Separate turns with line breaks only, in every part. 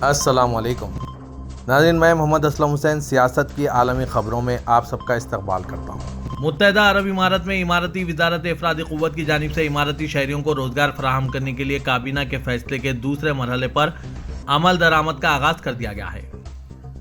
السلام علیکم ناظرین، میں محمد اسلم حسین سیاست کی عالمی خبروں میں آپ سب کا استقبال کرتا ہوں۔
متحدہ عرب امارات میں اماراتی وزارت افرادی قوت کی جانب سے اماراتی شہریوں کو روزگار فراہم کرنے کے لیے کابینہ کے فیصلے کے دوسرے مرحلے پر عمل درآمد کا آغاز کر دیا گیا ہے۔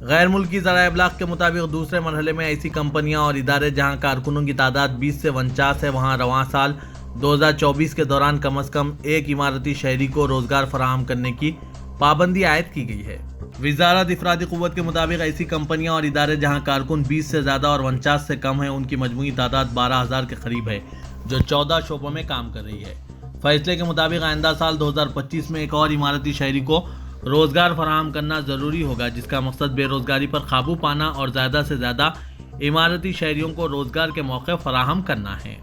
غیر ملکی ذرائع ابلاغ کے مطابق دوسرے مرحلے میں ایسی کمپنیاں اور ادارے جہاں کارکنوں کی تعداد 20 سے 49 ہے، وہاں رواں سال 2024 کے دوران کم از کم ایک اماراتی شہری کو روزگار فراہم کرنے کی پابندی عائد کی گئی ہے۔ وزارت افرادی قوت کے مطابق ایسی کمپنیاں اور ادارے جہاں کارکن 20 سے زیادہ اور 49 سے کم ہیں، ان کی مجموعی تعداد 12,000 کے قریب ہے، جو 14 شعبوں میں کام کر رہی ہے۔ فیصلے کے مطابق آئندہ سال 2025 میں ایک اور اماراتی شہری کو روزگار فراہم کرنا ضروری ہوگا، جس کا مقصد بے روزگاری پر قابو پانا اور زیادہ سے زیادہ اماراتی شہریوں کو روزگار کے موقع فراہم کرنا ہے۔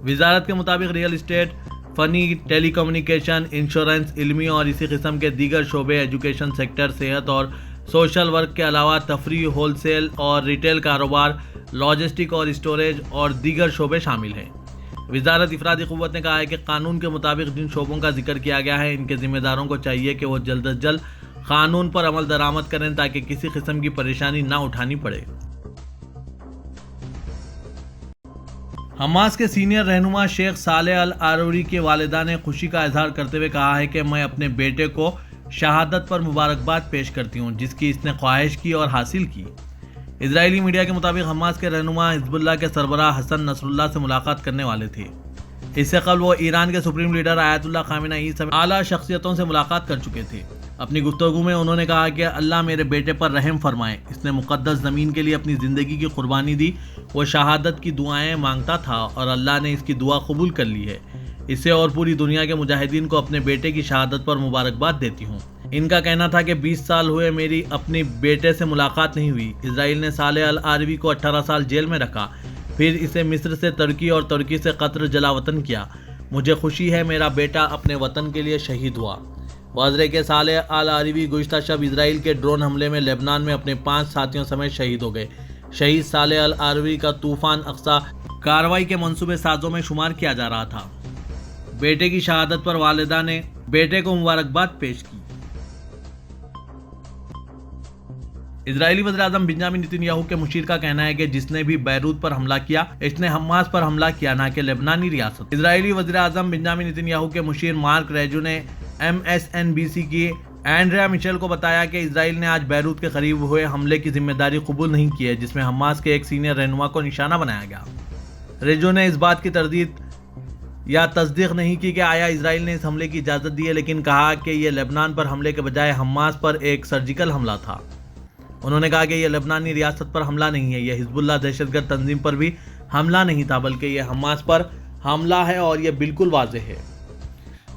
وزارت کے مطابق ریئل اسٹیٹ، فنی، ٹیلی کمیونیکیشن، انشورنس، علمی اور اسی قسم کے دیگر شعبے، ایجوکیشن سیکٹر، صحت اور سوشل ورک کے علاوہ تفریح، ہول سیل اور ریٹیل کاروبار، لاجسٹک اور اسٹوریج اور دیگر شعبے شامل ہیں۔ وزارت افرادی قوت نے کہا ہے کہ قانون کے مطابق جن شعبوں کا ذکر کیا گیا ہے، ان کے ذمہ داروں کو چاہیے کہ وہ جلد از جلد قانون پر عمل درآمد کریں تاکہ کسی قسم کی پریشانی نہ اٹھانی پڑے۔ حماس کے سینئر رہنما شیخ صالح العروری کے والدہ نے خوشی کا اظہار کرتے ہوئے کہا ہے کہ میں اپنے بیٹے کو شہادت پر مبارکباد پیش کرتی ہوں، جس کی اس نے خواہش کی اور حاصل کی۔ اسرائیلی میڈیا کے مطابق حماس کے رہنما حزب اللہ کے سربراہ حسن نصر اللہ سے ملاقات کرنے والے تھے۔ اس سے قبل وہ ایران کے سپریم لیڈر آیت اللہ خامنہ ای سمیت اعلیٰ شخصیتوں سے ملاقات کر چکے تھے۔ اپنی گفتگو میں انہوں نے کہا کہ اللہ میرے بیٹے پر رحم فرمائے، اس نے مقدس زمین کے لیے اپنی زندگی کی قربانی دی، وہ شہادت کی دعائیں مانگتا تھا اور اللہ نے اس کی دعا قبول کر لی ہے۔ اس سے اور پوری دنیا کے مجاہدین کو اپنے بیٹے کی شہادت پر مبارکباد دیتی ہوں۔ ان کا کہنا تھا کہ 20 سال ہوئے میری اپنی بیٹے سے ملاقات نہیں ہوئی۔ اسرائیل نے صالح العروری کو 18 سال جیل میں رکھا، پھر اسے مصر سے ترکی اور ترکی سے قطر جلاوطن کیا۔ مجھے خوشی ہے میرا بیٹا اپنے وطن کے لیے شہید ہوا۔ واضح کہ صالح العروری گزشتہ شب اسرائیل کے ڈرون حملے میں لبنان میں اپنے 5 ساتھیوں سمیت شہید ہو گئے۔ شہید صالح العروری کا طوفان اقصی کارروائی کے منصوبے سازوں میں شمار کیا جا رہا تھا۔ بیٹے کی شہادت پر والدہ نے بیٹے کو مبارکباد پیش کی۔ اسرائیلی وزیراعظم بنیامین نتن یاہو کے مشیر کا کہنا ہے کہ جس نے بھی بیروت پر حملہ کیا، اس نے حماس پر حملہ کیا، نہ کہ لبنانی ریاست۔ اسرائیلی وزیراعظم بنیامین نتن یاہو کے مشیر مارک ریجو نے MSNBC کی اینڈریا میچل کو بتایا کہ اسرائیل نے آج بیروت کے قریب ہوئے حملے کی ذمہ داری قبول نہیں کی ہے، جس میں حماس کے ایک سینئر رہنما کو نشانہ بنایا گیا۔ ریجو نے اس بات کی تردید یا تصدیق نہیں کی کہ آیا اسرائیل نے اس حملے کی اجازت دی ہے، لیکن کہا کہ یہ لبنان پر حملے کے بجائے حماس پر ایک سرجیکل حملہ تھا۔ انہوں نے کہا کہ یہ لبنانی ریاست پر حملہ نہیں ہے، یہ حزب اللہ دہشت گرد تنظیم پر بھی حملہ نہیں تھا، بلکہ یہ حماس پر حملہ ہے اور یہ بالکل واضح ہے۔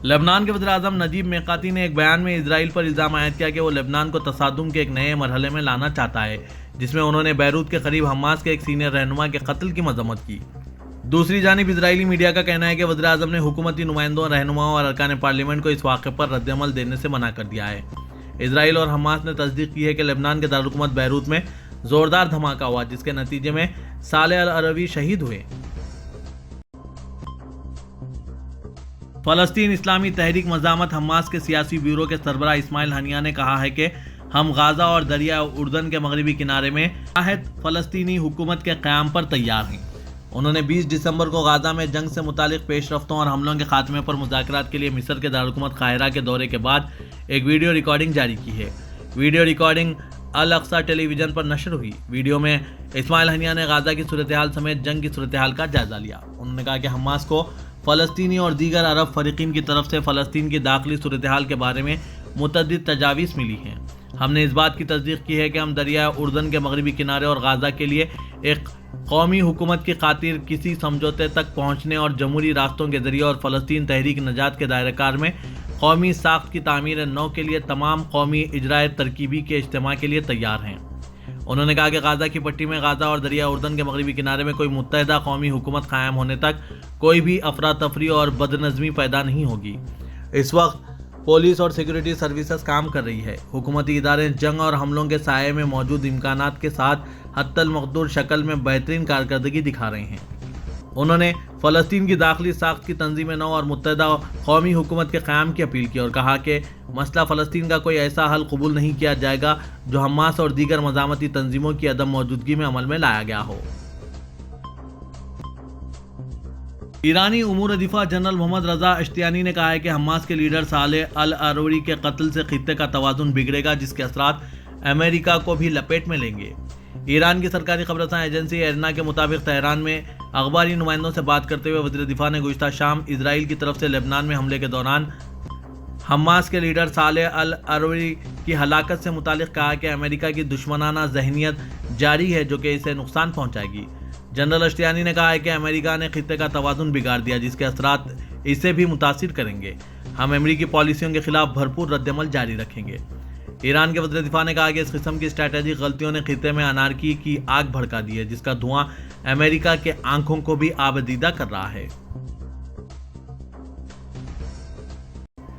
لبنان کے وزیراعظم نجیب میقاتی نے ایک بیان میں اسرائیل پر الزام عائد کیا کہ وہ لبنان کو تصادم کے ایک نئے مرحلے میں لانا چاہتا ہے، جس میں انہوں نے بیروت کے قریب حماس کے ایک سینئر رہنما کے قتل کی مذمت کی۔ دوسری جانب اسرائیلی میڈیا کا کہنا ہے کہ وزیراعظم نے حکومتی نمائندوں، رہنماؤں اور ارکان پارلیمنٹ کو اس واقعے پر رد عمل دینے سے منع کر دیا ہے۔ اسرائیل اور حماس نے تصدیق کی ہے کہ لبنان کے دارالحکومت بیروت میں زوردار دھماکہ ہوا، جس کے نتیجے میں صالح العروری شہید ہوئے۔ فلسطین اسلامی تحریک مزاحمت حماس کے سیاسی بیورو کے سربراہ اسماعیل ہنیہ نے کہا ہے کہ ہم غازہ اور دریائے اردن کے مغربی کنارے میں واحد فلسطینی حکومت کے قیام پر تیار ہیں۔ انہوں نے 20 دسمبر کو غازہ میں جنگ سے متعلق پیش رفتوں اور حملوں کے خاتمے پر مذاکرات کے لیے مصر کے دارالحکومت قاہرہ کے دورے کے بعد ایک ویڈیو ریکارڈنگ جاری کی ہے۔ ویڈیو ریکارڈنگ الاقصی ٹیلی ویژن پر نشر ہوئی۔ ویڈیو میں اسماعیل ہنیہ نے غازہ کی صورتحال سمیت جنگ کی صورتحال کا جائزہ لیا۔ انہوں نے کہا کہ حماس کو فلسطینی اور دیگر عرب فریقین کی طرف سے فلسطین کی داخلی صورتحال کے بارے میں متعدد تجاویز ملی ہیں۔ ہم نے اس بات کی تصدیق کی ہے کہ ہم دریائے اردن کے مغربی کنارے اور غازہ کے لیے ایک قومی حکومت کی خاطر کسی سمجھوتے تک پہنچنے اور جمہوری راستوں کے ذریعے اور فلسطین تحریک نجات کے دائرہ کار میں قومی ساخت کی تعمیر نو کے لیے تمام قومی اجرائے ترکیبی کے اجتماع کے لیے تیار ہیں۔ انہوں نے کہا کہ غازہ کی پٹی میں غازہ اور دریائے اردن کے مغربی کنارے میں کوئی متحدہ قومی حکومت قائم ہونے تک کوئی بھی افراتفری اور بدنظمی پیدا نہیں ہوگی۔ اس وقت پولیس اور سیکورٹی سروسز کام کر رہی ہے۔ حکومتی ادارے جنگ اور حملوں کے سائے میں موجود امکانات کے ساتھ حتی المقدور شکل میں بہترین کارکردگی دکھا رہے ہیں۔ انہوں نے فلسطین کی داخلی ساخت کی تنظیم نو اور متحدہ قومی حکومت کے قیام کی اپیل کی اور کہا کہ مسئلہ فلسطین کا کوئی ایسا حل قبول نہیں کیا جائے گا جو حماس اور دیگر مزاحمتی تنظیموں کی عدم موجودگی میں عمل میں لایا گیا ہو۔ ایرانی امور دفاع جنرل محمد رضا اشتیانی نے کہا ہے کہ حماس کے لیڈر صالح العروری کے قتل سے خطے کا توازن بگڑے گا، جس کے اثرات امریکہ کو بھی لپیٹ میں لیں گے۔ ایران کی سرکاری خبررساں ایجنسی ایرنا کے مطابق تہران میں اخباری نمائندوں سے بات کرتے ہوئے وزیر دفاع نے گزشتہ شام اسرائیل کی طرف سے لبنان میں حملے کے دوران حماس کے لیڈر صالح العروری کی ہلاکت سے متعلق کہا کہ امریکہ کی دشمنانہ ذہنیت جاری ہے جو کہ اسے نقصان پہنچائے گی۔ جنرل اشتیانی نے کہا ہے کہ امریکہ نے خطے کا توازن بگاڑ دیا، جس کے اثرات اسے بھی متاثر کریں گے۔ ہم امریکی پالیسیوں کے خلاف بھرپور رد عمل جاری رکھیں گے۔ ایران کے وزیر دفاع نے کہا کہ اس قسم کی اسٹریٹجک غلطیوں نے خطے میں انارکی کی آگ بھڑکا دی ہے، جس کا دھواں امریکہ کے آنکھوں کو بھی آبدیدہ کر رہا ہے۔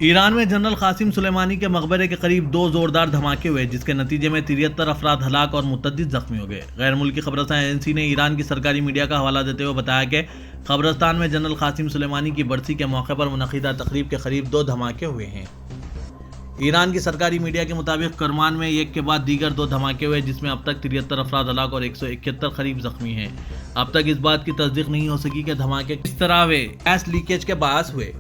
ایران میں جنرل قاسم سلیمانی کے مقبرے کے قریب 2 زوردار دھماکے ہوئے، جس کے نتیجے میں 73 افراد ہلاک اور متعدد زخمی ہو گئے۔ غیر ملکی خبررساں ایجنسی نے ایران کی سرکاری میڈیا کا حوالہ دیتے ہوئے بتایا کہ قبرستان میں جنرل قاسم سلیمانی کی برسی کے موقع پر منعقدہ تقریب کے قریب 2 دھماکے ہوئے ہیں۔ ایران کی سرکاری میڈیا کے مطابق کرمان میں ایک کے بعد دیگر 2 دھماکے ہوئے، جس میں اب تک 73 افراد ہلاک اور 171 قریب زخمی ہیں۔ اب تک اس بات کی تصدیق نہیں ہو سکی کہ دھماکے کس طرح ہوئے، گیس لیکیج کے باعث ہوئے۔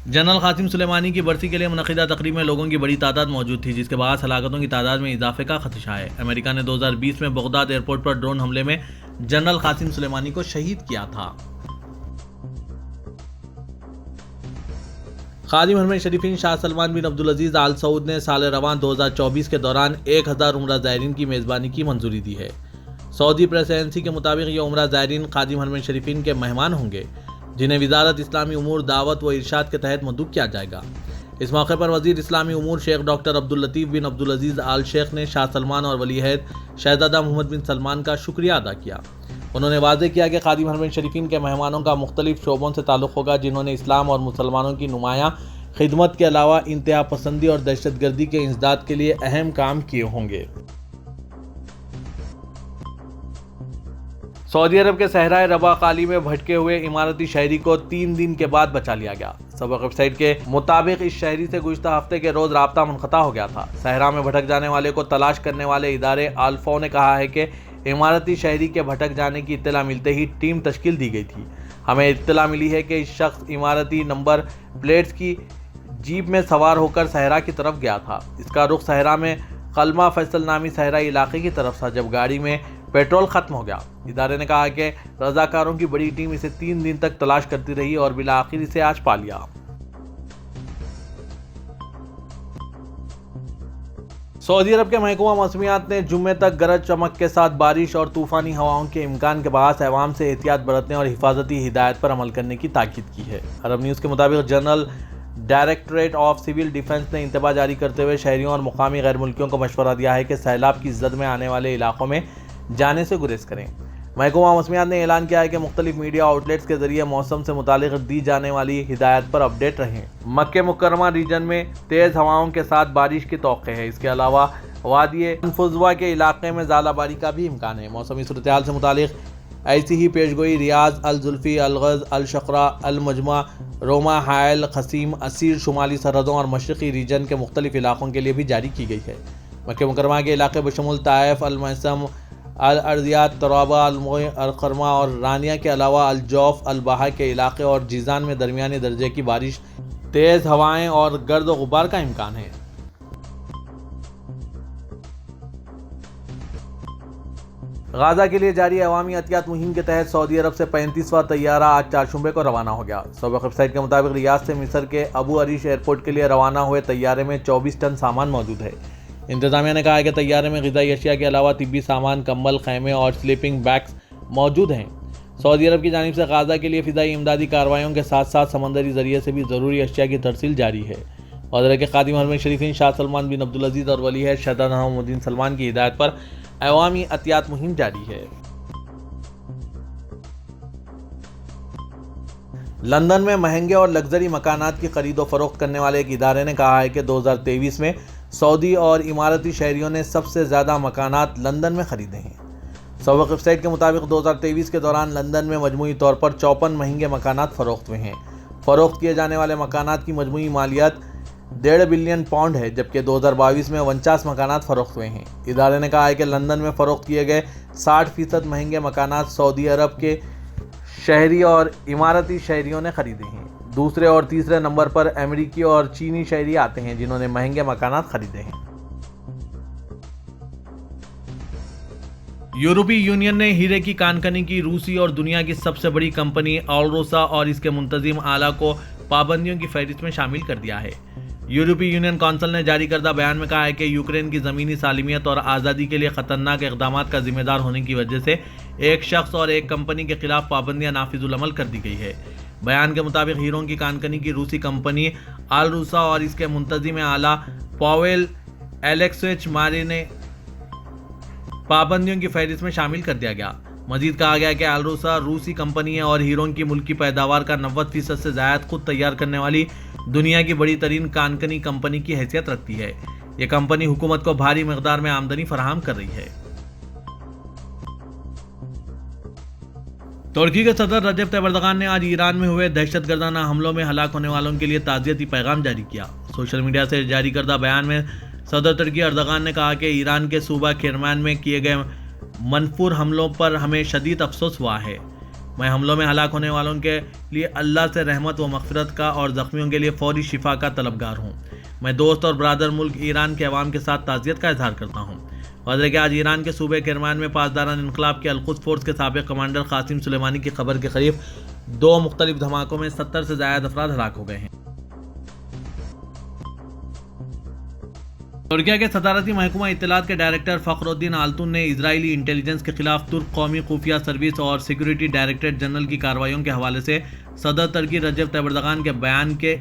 جنرل قاسم سلیمانی کی برسی کے لیے منعقدہ تقریب میں لوگوں کی بڑی تعداد موجود تھی، جس کے باعث ہلاکتوں کی تعداد میں اضافے کا خدشہ ہے۔ امریکہ نے 2020 میں بغداد ایئرپورٹ پر ڈرون حملے میں جنرل قاسم سلیمانی کو شہید کیا تھا۔ خادم حرمین شریفین شاہ سلمان بن عبدالعزیز آل سعود نے سال رواں 2024 کے دوران 1000 عمرہ زائرین کی میزبانی کی منظوری دی ہے۔ سعودی پریس ایجنسی کے مطابق یہ عمرہ زائرین خادم حرمین شریفین کے مہمان ہوں گے، جنہیں وزارت اسلامی امور، دعوت و ارشاد کے تحت مدعو کیا جائے گا۔ اس موقع پر وزیر اسلامی امور شیخ ڈاکٹر عبداللطیف بن عبدالعزیز آل شیخ نے شاہ سلمان اور ولی عہد شہزادہ محمد بن سلمان کا شکریہ ادا کیا۔ انہوں نے واضح کیا کہ خادم حرمین شریفین کے مہمانوں کا مختلف شعبوں سے تعلق ہوگا، جنہوں نے اسلام اور مسلمانوں کی نمایاں خدمت کے علاوہ انتہا پسندی اور دہشت گردی کے انسداد کے لیے اہم کام کیے ہوں گے۔ سعودی عرب کے صحرائے ربا قالی میں بھٹکے ہوئے اماراتی شہری کو 3 دن کے بعد بچا لیا گیا۔ سبق ویب سائٹ کے مطابق اس شہری سے گزشتہ ہفتے کے روز رابطہ منقطع ہو گیا تھا۔ صحرا میں بھٹک جانے والے کو تلاش کرنے والے ادارے آلفو نے کہا ہے کہ اماراتی شہری کے بھٹک جانے کی اطلاع ملتے ہی ٹیم تشکیل دی گئی تھی۔ ہمیں اطلاع ملی ہے کہ اس شخص اماراتی نمبر پلیٹس کی جیپ میں سوار ہو کر صحرا کی طرف گیا تھا۔ اس کا رخ صحرا میں قلمہ فیصل نامی صحرائی علاقے کی طرف تھا، جب گاڑی میں پیٹرول ختم ہو گیا۔ ادارے نے کہا کہ رضاکاروں کی بڑی ٹیم اسے 3 دن تک تلاش کرتی رہی اور بالآخر اسے آج پا لیا۔ سعودی عرب کے محکمہ موسمیات نے جمعے تک گرج چمک کے ساتھ بارش اور طوفانی ہواؤں کے امکان کے باعث عوام سے احتیاط برتنے اور حفاظتی ہدایت پر عمل کرنے کی تاکید کی ہے۔ عرب نیوز کے مطابق general directorate of civil defence نے انتباہ جاری کرتے ہوئے شہریوں اور مقامی غیر ملکیوں کو مشورہ دیا ہے کہ سیلاب کی زد میں آنے والے علاقوں میں جانے سے گریز کریں۔ محکمہ موسمیات نے اعلان کیا ہے کہ مختلف میڈیا آؤٹ لیٹس کے ذریعے موسم سے متعلق دی جانے والی ہدایت پر اپڈیٹ رہیں۔ مکہ مکرمہ ریجن میں تیز ہواؤں کے ساتھ بارش کی توقع ہے۔ اس کے علاوہ وادی انفضوا کے علاقے میں ژالہ باری کا بھی امکان ہے۔ موسمی صورتحال سے متعلق ایسی ہی پیشگوئی ریاض، الزلفی، الغز، الشقرہ، المجمع، روما، حائل، قصیم، اسیر شمالی سرحدوں اور مشرقی ریجن کے مختلف علاقوں کے لیے بھی جاری کی گئی ہے۔ مکہ مکرمہ کے علاقے بشمول طائف، المعصم، الارضیات، ترابہ، المغی، القرمہ اور رانیہ کے علاوہ الجوف، الباحہ کے علاقے اور جیزان میں درمیانی درجے کی بارش، تیز ہوائیں اور گرد و غبار کا امکان ہے۔ غزہ کے لیے جاری عوامی عطیات مہم کے تحت سعودی عرب سے 35واں طیارہ آج چارشنبے کو روانہ ہو گیا۔ سابق ویب سائٹ کے مطابق ریاض سے مصر کے ابو عریش ایئرپورٹ کے لیے روانہ ہوئے طیارے میں 24 ٹن سامان موجود ہے۔ انتظامیہ نے کہا ہے کہ طیارے میں غذائی اشیاء کے علاوہ طبی سامان، کمبل، خیمے اور سلیپنگ بیگز موجود ہیں۔ سعودی عرب کی جانب سے غزہ کے لیے فضائی امدادی کارروائیوں کے ساتھ ساتھ سمندری ذریعے سے بھی ضروری اشیاء کی ترسیل جاری ہے۔ وزیر کے خادم حرمین شریفین شاہ سلمان بن عبدالعزیز اور ولی عہد شہزادہ محمد بن سلمان کی ہدایت پر عوامی عطیات مہم جاری ہے۔ لندن میں مہنگے اور لگژری مکانات کی خرید و فروخت کرنے والے ایک ادارے نے کہا ہے کہ 2023 میں سعودی اور اماراتی شہریوں نے سب سے زیادہ مکانات لندن میں خریدے ہیں۔
سابق ویب سائٹ کے مطابق 2023 کے دوران لندن میں مجموعی طور پر 54 مہنگے مکانات فروخت ہوئے ہیں۔ فروخت کیے جانے والے مکانات کی مجموعی مالیت 1.5 بلین پاؤنڈ ہے، جبکہ 2022 میں 49 مکانات فروخت ہوئے ہیں۔ ادارے نے کہا ہے کہ لندن میں فروخت کیے گئے 60% مہنگے مکانات سعودی عرب کے شہری اور اماراتی شہریوں نے خریدے ہیں۔ دوسرے اور تیسرے نمبر پر امریکی اور چینی شہری آتے ہیں جنہوں نے مہنگے مکانات خریدے ہیں۔
یورپی یونین نے ہیرے کی کان کنی کی روسی اور دنیا کی سب سے بڑی کمپنی آلروسا اور اس کے منتظم آلہ کو پابندیوں کی فہرست میں شامل کر دیا ہے۔ یورپی یونین کونسل نے جاری کردہ بیان میں کہا ہے کہ یوکرین کی زمینی سالمیت اور آزادی کے لیے خطرناک اقدامات کا ذمہ دار ہونے کی وجہ سے ایک شخص اور ایک کمپنی کے خلاف پابندیاں نافذ العمل کر دی گئی ہے۔ بیان کے مطابق ہیروں کی کان کنی کی روسی کمپنی آلروسا اور اس کے منتظم آلہ پاویل الیکسیچ ماری نے پابندیوں کی فہرست میں شامل کر دیا گیا۔ مزید کہا گیا کہ آلروسا روسی کمپنی ہے اور ہیروں کی ملکی پیداوار کا 90% سے زائد خود تیار کرنے والی دنیا کی بڑی ترین کانکنی کمپنی کی حیثیت رکھتی ہے۔ یہ کمپنی حکومت کو بھاری مقدار میں آمدنی فراہم کر رہی ہے۔ ترکی کے صدر رجب طیب اردوغان نے آج ایران میں ہوئے دہشت گردانہ حملوں میں ہلاک ہونے والوں کے لیے تعزیتی پیغام جاری کیا۔ سوشل میڈیا سے جاری کردہ بیان میں صدر ترکی اردوغان نے کہا کہ ایران کے صوبہ کرمان میں کیے گئے منفور حملوں پر ہمیں شدید افسوس ہوا ہے۔ میں حملوں میں ہلاک ہونے والوں کے لیے اللہ سے رحمت و مغفرت کا اور زخمیوں کے لیے فوری شفا کا طلبگار ہوں۔ میں دوست اور برادر ملک ایران کے عوام کے ساتھ تعزیت کا اظہار کرتا ہوں۔ واضح ہے کہ آج ایران کے صوبے کرمان میں پاسداران انقلاب کے القدس فورس کے سابق کمانڈر قاسم سلیمانی کی قبر کے قریب 2 مختلف دھماکوں میں 70 سے زائد افراد ہلاک ہو گئے ہیں۔ ترکیہ کے صدارتی محکمہ اطلاعات کے ڈائریکٹر فخر الدین آلتون نے اسرائیلی انٹیلیجنس کے خلاف ترک قومی خفیہ سروس اور سیکورٹی ڈائریکٹریٹ جنرل کی کارروائیوں کے حوالے سے صدر ترکی رجب طیب اردوغان کے بیان کے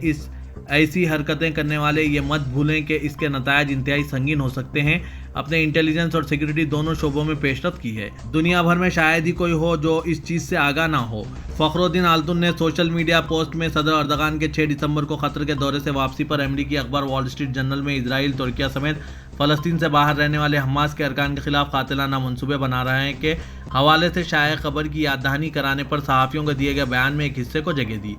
ایسی حرکتیں کرنے والے یہ مت بھولیں کہ اس کے نتائج انتہائی سنگین ہو سکتے ہیں، اپنے انٹیلیجنس اور سیکورٹی دونوں شعبوں میں پیش رفت کی ہے۔ دنیا بھر میں شاید ہی کوئی ہو جو اس چیز سے آگاہ نہ ہو۔ فخر الدین آلتون نے سوشل میڈیا پوسٹ میں صدر اردوغان کے 6 دسمبر کو قطر کے دورے سے واپسی پر امریکی اخبار وال اسٹریٹ جرنل میں اسرائیل، ترکیہ سمیت فلسطین سے باہر رہنے والے حماس کے ارکان کے خلاف قاتلانہ منصوبے بنا رہے ہیں کے حوالے سے شائع خبر کی یاد دہانی کرانے پر صحافیوں کو دیے گئے بیان میں ایک حصے کو جگہ دی۔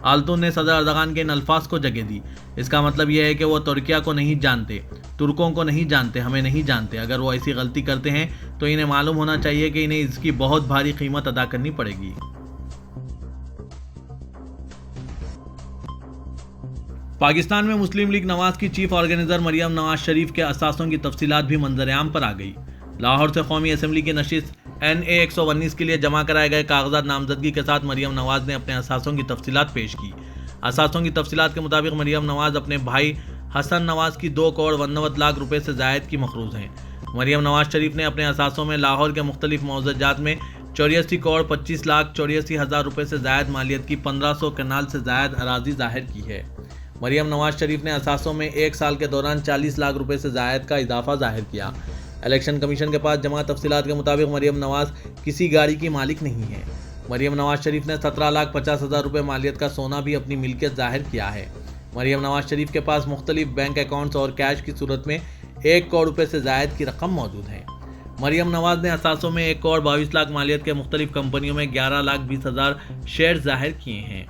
آلتون نے صدر اردوغان کے ان الفاظ کو جگہ دی۔ اس کا مطلب یہ ہے کہ وہ ترکیہ کو نہیں جانتے، ترکوں کو نہیں جانتے، ہمیں نہیں جانتے۔ اگر وہ ایسی غلطی کرتے ہیں تو انہیں معلوم ہونا چاہیے کہ انہیں اس کی بہت بھاری قیمت ادا کرنی پڑے گی۔ پاکستان میں مسلم لیگ نواز کی چیف آرگنائزر مریم نواز شریف کے اثاثوں کی تفصیلات بھی منظر عام پر آ گئی۔ لاہور سے قومی اسمبلی کی نشست NA 119 کے لیے جمع کرائے گئے کاغذات نامزدگی کے ساتھ مریم نواز نے اپنے اثاثوں کی تفصیلات پیش کی۔ اثاثوں کی تفصیلات کے مطابق مریم نواز اپنے بھائی حسن نواز کی 2 کروڑ 89 لاکھ روپے سے زائد کی مقروض ہیں۔ مریم نواز شریف نے اپنے اثاثوں میں لاہور کے مختلف معززات میں 84 کروڑ 25 لاکھ 84 ہزار روپے سے زائد مالیت کی 1500 کنال سے زائد اراضی ظاہر کی ہے۔ مریم نواز شریف نے اثاثوں میں 1 سال کے دوران 40 لاکھ روپے سے زائد کا اضافہ ظاہر کیا۔ الیکشن کمیشن کے پاس جمع تفصیلات کے مطابق مریم نواز کسی گاڑی کی مالک نہیں ہے۔ مریم نواز شریف نے 17,50,000 روپے مالیت کا سونا بھی اپنی ملکیت ظاہر کیا ہے۔ مریم نواز شریف کے پاس مختلف بینک اکاؤنٹس اور کیش کی صورت میں 1 کروڑ روپے سے زائد کی رقم موجود ہے۔ مریم نواز نے اثاثوں میں 1 کروڑ 22 لاکھ مالیت کے مختلف کمپنیوں میں 11,20,000 شیئر ظاہر کیے ہیں۔